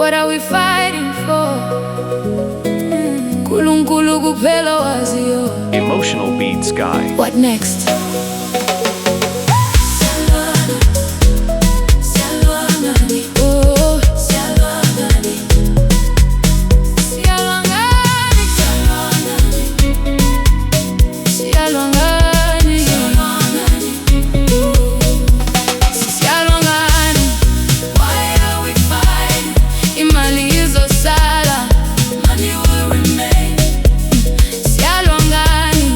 What are we fighting for? Nkulunkulu kuphela waziyo. Emotional Beats Guy. What next? Siyalwa Ngani. Oh, Siyalwa Ngani. Siyalwa Ngani. Siyalwa Ngani. Siyalwa Ngani. Why are we fighting? Imali izosala, money will remain. Siyalwa Ngani.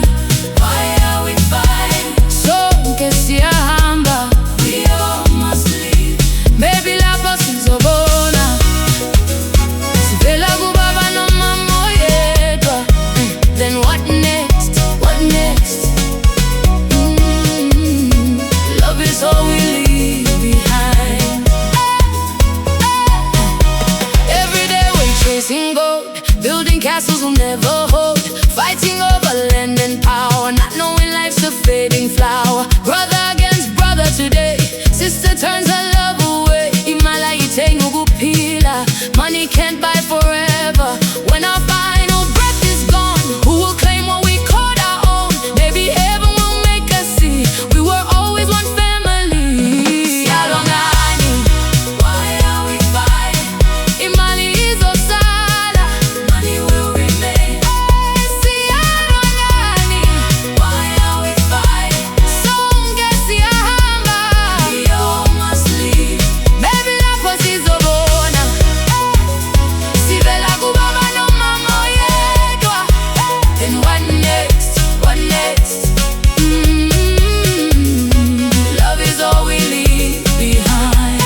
Why are we fighting? Sonke siyahamba, we all must leave. Maybe lapho sizobona, sivela kubaba nomama oyedwa. Then what next? What next? Love is all we leave behind. Every day we're chasing gold, building castles we'll never hold, fighting over land and power, not knowing life's a fading flower. Brother against brother today, sister turns her love away. Imala itenga ukuphila, money can't buy forever. When our final breath is gone, who will claim what we called our own? Maybe heaven will make us see we were always one family. Siyalwa Ngani. Why are we fighting? Imali izosala, money will remain. Siyalwa Ngani. Why are we fighting? Sonke siyahamba, we all must leave. Maybe lapho sizobona, sivela kubaba nomama oyedwa. Then what next? What next? Love is all we leave behind.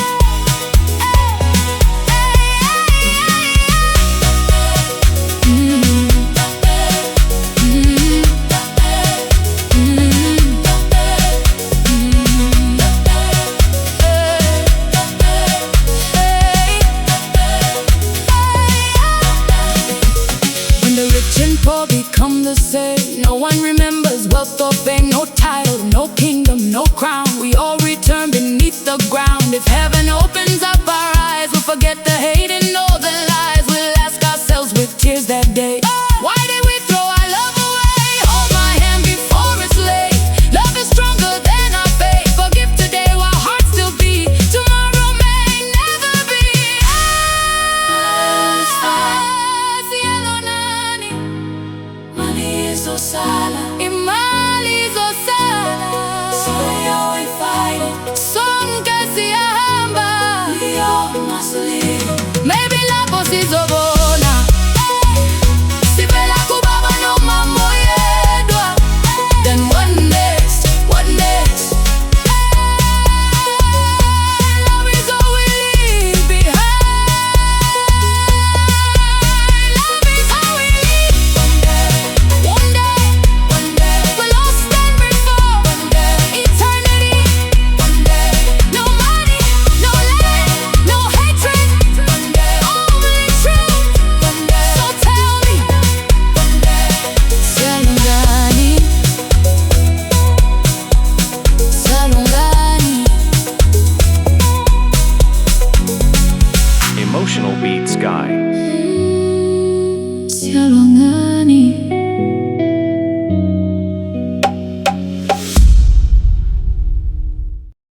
When the rich and poor become the same, no one remembers wealth or fame, no title, no kingdom, no crown. We all return beneath the ground. If heaven opens up our eyes, we'll forget the hate and all the lies. We'll ask ourselves with tears that day, why did we throw our love away? Hold my hand before it's late. Love is stronger than our fate. Forgive today while hearts still beat. Tomorrow may never be. Siyalwa Ngani. Money izosala, imali